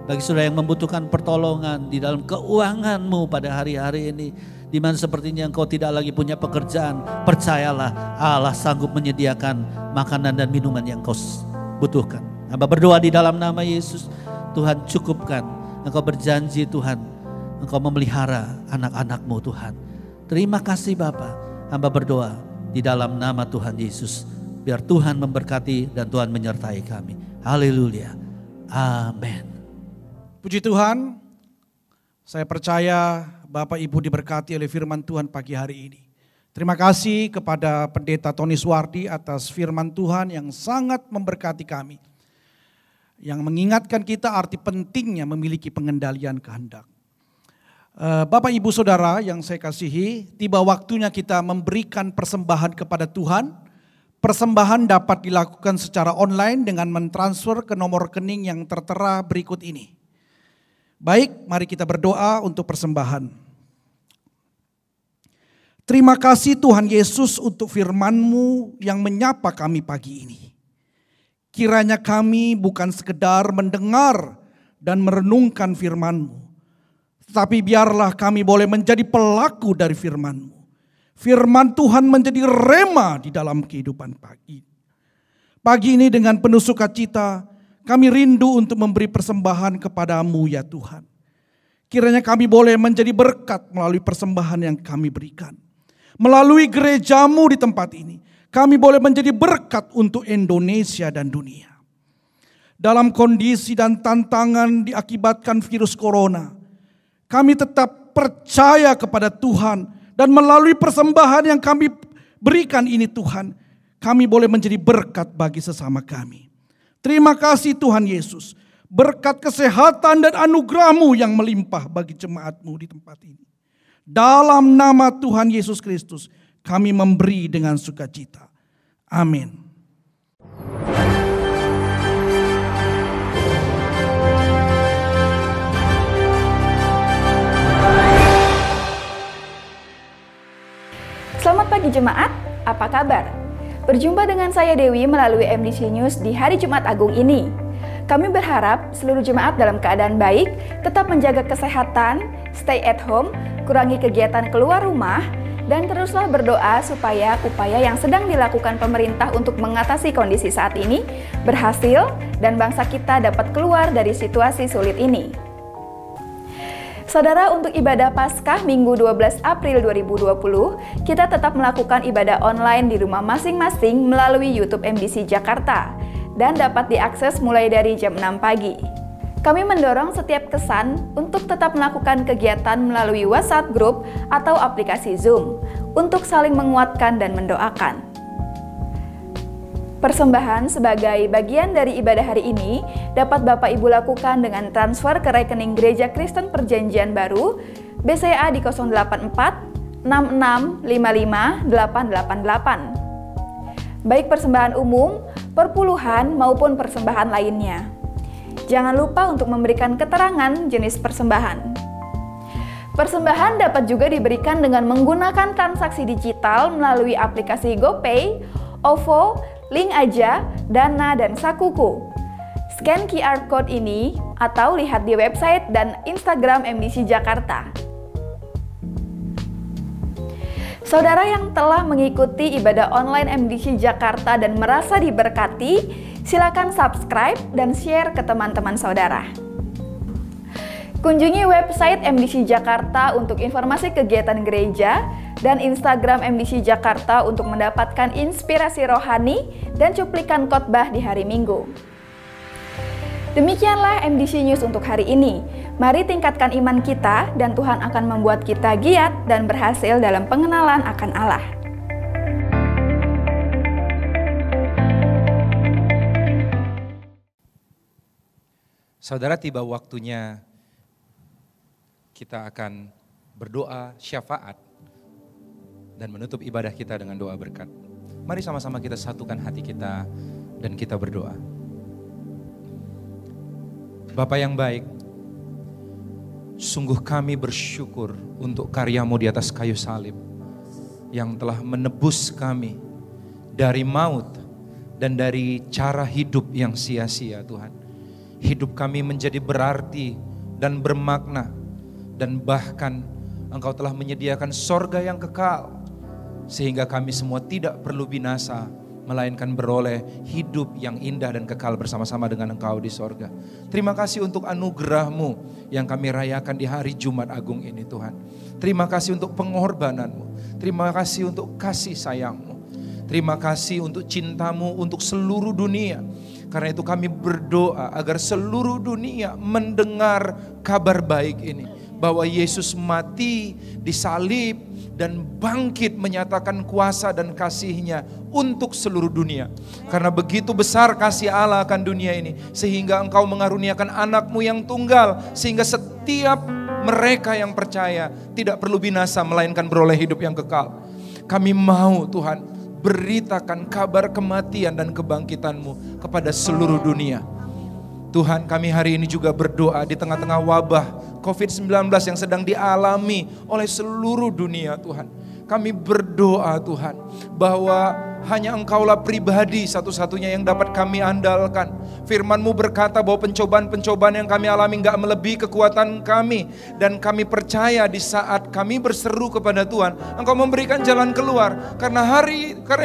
Bagi saudara yang membutuhkan pertolongan di dalam keuanganmu pada hari-hari ini, di mana sepertinya engkau tidak lagi punya pekerjaan, percayalah Allah sanggup menyediakan makanan dan minuman yang engkau butuhkan. Hamba berdoa di dalam nama Yesus, Tuhan cukupkan. Engkau berjanji Tuhan, Engkau memelihara anak-anak-Mu Tuhan. Terima kasih Bapa. Hamba berdoa di dalam nama Tuhan Yesus. Biar Tuhan memberkati dan Tuhan menyertai kami. Haleluya. Amin. Puji Tuhan, saya percaya Bapak Ibu diberkati oleh firman Tuhan pagi hari ini. Terima kasih kepada Pendeta Tony Suwardi atas firman Tuhan yang sangat memberkati kami. yang mengingatkan kita arti pentingnya memiliki pengendalian kehendak. Bapak Ibu Saudara yang saya kasihi, tiba waktunya kita memberikan persembahan kepada Tuhan. Persembahan dapat dilakukan secara online dengan mentransfer ke nomor rekening yang tertera berikut ini. Baik, mari kita berdoa untuk persembahan. Terima kasih Tuhan Yesus untuk firman-Mu yang menyapa kami pagi ini. Kiranya kami bukan sekedar mendengar dan merenungkan firman-Mu, tetapi biarlah kami boleh menjadi pelaku dari firman-Mu. Firman Tuhan menjadi rema di dalam kehidupan pagi. Pagi ini dengan penuh sukacita kami rindu untuk memberi persembahan kepada-Mu ya Tuhan. Kiranya kami boleh menjadi berkat melalui persembahan yang kami berikan. Melalui gereja-Mu di tempat ini, kami boleh menjadi berkat untuk Indonesia dan dunia. Dalam kondisi dan tantangan diakibatkan virus corona, kami tetap percaya kepada Tuhan dan melalui persembahan yang kami berikan ini Tuhan, kami boleh menjadi berkat bagi sesama kami. Terima kasih Tuhan Yesus, berkat kesehatan dan anugerah-Mu yang melimpah bagi jemaat-Mu di tempat ini. Dalam nama Tuhan Yesus Kristus, kami memberi dengan sukacita. Amin. Selamat pagi jemaat, apa kabar? Berjumpa dengan saya Dewi melalui MDC News di hari Jumat Agung ini. Kami berharap seluruh jemaat dalam keadaan baik, tetap menjaga kesehatan, stay at home, kurangi kegiatan keluar rumah, dan teruslah berdoa supaya upaya yang sedang dilakukan pemerintah untuk mengatasi kondisi saat ini berhasil dan bangsa kita dapat keluar dari situasi sulit ini. Saudara, untuk ibadah Paskah Minggu 12 April 2020, kita tetap melakukan ibadah online di rumah masing-masing melalui YouTube MDC Jakarta dan dapat diakses mulai dari jam 6 pagi. Kami mendorong setiap kesan untuk tetap melakukan kegiatan melalui WhatsApp Group atau aplikasi Zoom untuk saling menguatkan dan mendoakan. Persembahan sebagai bagian dari ibadah hari ini dapat Bapak Ibu lakukan dengan transfer ke rekening Gereja Kristen Perjanjian Baru BCA di 084 6655 888. Baik persembahan umum, perpuluhan maupun persembahan lainnya. Jangan lupa untuk memberikan keterangan jenis persembahan. Persembahan dapat juga diberikan dengan menggunakan transaksi digital melalui aplikasi GoPay, OVO, Link Aja, Dana, dan Sakuku. Scan QR Code ini atau lihat di website dan Instagram MDC Jakarta. Saudara yang telah mengikuti ibadah online MDC Jakarta dan merasa diberkati, silakan subscribe dan share ke teman-teman saudara. Kunjungi website MDC Jakarta untuk informasi kegiatan gereja dan Instagram MDC Jakarta untuk mendapatkan inspirasi rohani dan cuplikan khotbah di hari Minggu. Demikianlah MDC News untuk hari ini. Mari tingkatkan iman kita dan Tuhan akan membuat kita giat dan berhasil dalam pengenalan akan Allah. Saudara, tiba waktunya kita akan berdoa syafaat dan menutup ibadah kita dengan doa berkat. Mari sama-sama kita satukan hati kita dan kita berdoa. Bapa yang baik, sungguh kami bersyukur untuk karya-Mu di atas kayu salib yang telah menebus kami dari maut dan dari cara hidup yang sia-sia Tuhan. Hidup kami menjadi berarti dan bermakna, dan bahkan Engkau telah menyediakan sorga yang kekal sehingga kami semua tidak perlu binasa, melainkan beroleh hidup yang indah dan kekal bersama-sama dengan Engkau di sorga. Terima kasih untuk anugerah-Mu yang kami rayakan di hari Jumat Agung ini Tuhan. Terima kasih untuk pengorbanan-Mu. Terima kasih untuk kasih sayang-Mu. Terima kasih untuk cinta-Mu untuk seluruh dunia. Karena itu kami berdoa agar seluruh dunia mendengar kabar baik ini. bahwa Yesus mati, disalib, dan bangkit menyatakan kuasa dan kasih-Nya untuk seluruh dunia. Karena begitu besar kasih Allah akan dunia ini, sehingga Engkau mengaruniakan anak-Mu yang tunggal, sehingga setiap mereka yang percaya tidak perlu binasa, melainkan beroleh hidup yang kekal. Kami mau Tuhan beritakan kabar kematian dan kebangkitan-Mu kepada seluruh dunia. Tuhan, kami hari ini juga berdoa di tengah-tengah wabah COVID-19 yang sedang dialami oleh seluruh dunia Tuhan. Kami berdoa Tuhan bahwa hanya Engkaulah pribadi satu-satunya yang dapat kami andalkan. Firman-Mu berkata bahwa pencobaan-pencobaan yang kami alami gak melebihi kekuatan kami. Dan kami percaya di saat kami berseru kepada Tuhan, Engkau memberikan jalan keluar. Karena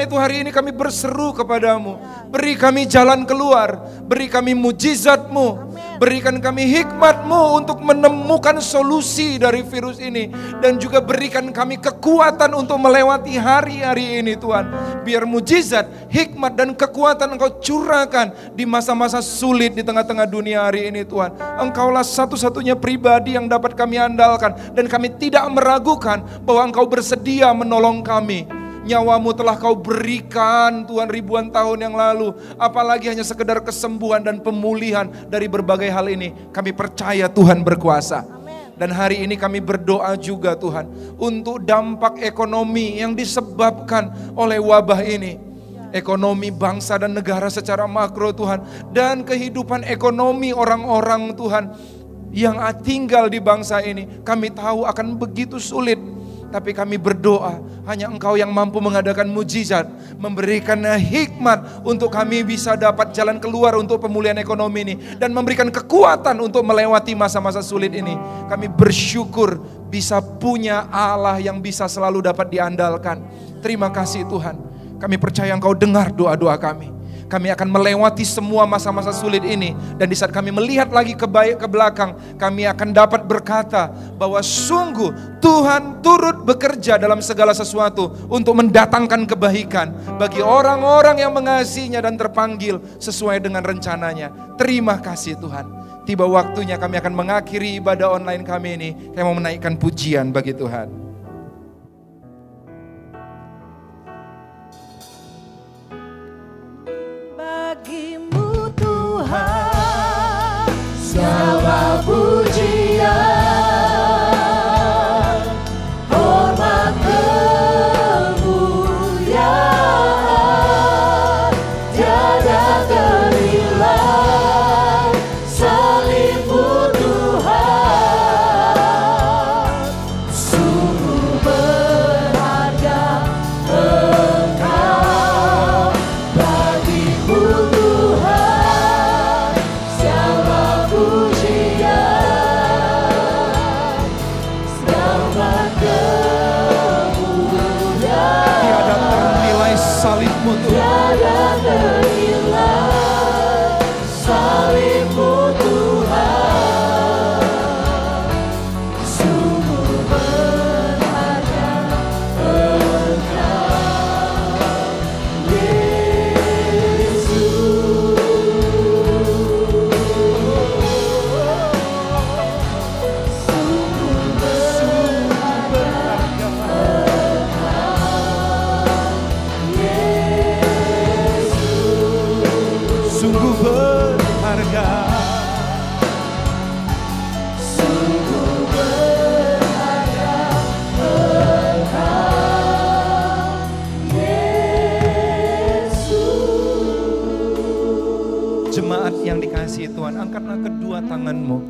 itu hari ini kami berseru kepadamu. Beri kami jalan keluar, beri kami mujizat-Mu, berikan kami hikmat-Mu untuk menemukan solusi dari virus ini. Dan juga berikan kami kekuatan untuk melewati hari-hari ini Tuhan. Biar mujizat, hikmat dan kekuatan Engkau curahkan di masa-masa sulit di tengah-tengah dunia hari ini Tuhan. Engkaulah satu-satunya pribadi yang dapat kami andalkan. Dan kami tidak meragukan bahwa Engkau bersedia menolong kami. Nyawa-Mu telah Kau berikan Tuhan ribuan tahun yang lalu. Apalagi hanya sekedar kesembuhan dan pemulihan dari berbagai hal ini. Kami percaya Tuhan berkuasa. Dan hari ini kami berdoa juga Tuhan untuk dampak ekonomi yang disebabkan oleh wabah ini. Ekonomi bangsa dan negara secara makro Tuhan. Dan kehidupan ekonomi orang-orang Tuhan yang tinggal di bangsa ini. Kami tahu akan begitu sulit. Tapi kami berdoa, hanya Engkau yang mampu mengadakan mujizat, memberikan hikmat untuk kami bisa dapat jalan keluar untuk pemulihan ekonomi ini, dan memberikan kekuatan untuk melewati masa-masa sulit ini. Kami bersyukur bisa punya Allah yang bisa selalu dapat diandalkan. Terima kasih Tuhan. Kami percaya Engkau dengar doa-doa kami. Kami akan melewati semua masa-masa sulit ini. Dan di saat kami melihat lagi ke belakang, kami akan dapat berkata bahwa sungguh Tuhan turut bekerja dalam segala sesuatu untuk mendatangkan kebaikan bagi orang-orang yang mengasihinya dan terpanggil sesuai dengan rencananya. Terima kasih Tuhan. Tiba waktunya kami akan mengakhiri ibadah online kami ini. Kami mau menaikkan pujian bagi Tuhan. Bagimu Tuhan segala pujian, hormat kemuliaan, tiada ternilai salib-Mu Tuhan, sungguh berharga Engkau. Bagimu Tuhan segala pujian, segala kemuliaan, Tiada ternilai salib-Mu Tuhan. tiada ternilai salib-Mu Tuhan, sungguh berharga Engkau, Yesus. Sungguh berharga Sungguh berharga. sungguh berharga Engkau, Yesus. Jemaat yang dikasihi Tuhan, angkatlah kedua tanganmu.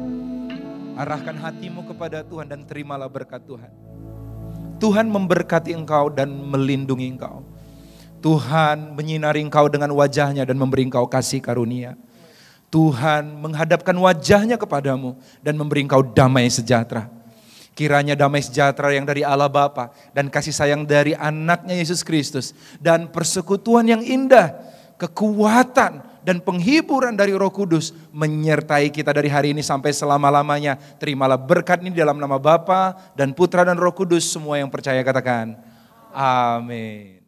Arahkan hatimu kepada Tuhan dan terimalah berkat Tuhan. Tuhan memberkati engkau dan melindungi engkau. Tuhan menyinari engkau dengan wajahnya dan memberi engkau kasih karunia. Tuhan menghadapkan wajahnya kepadamu dan memberi engkau damai sejahtera. Kiranya damai sejahtera yang dari Allah Bapa dan kasih sayang dari anaknya Yesus Kristus dan persekutuan yang indah, kekuatan dan penghiburan dari Roh Kudus menyertai kita dari hari ini sampai selama-lamanya. Terimalah berkat ini dalam nama Bapa dan Putra dan Roh Kudus. Semua yang percaya katakan amin.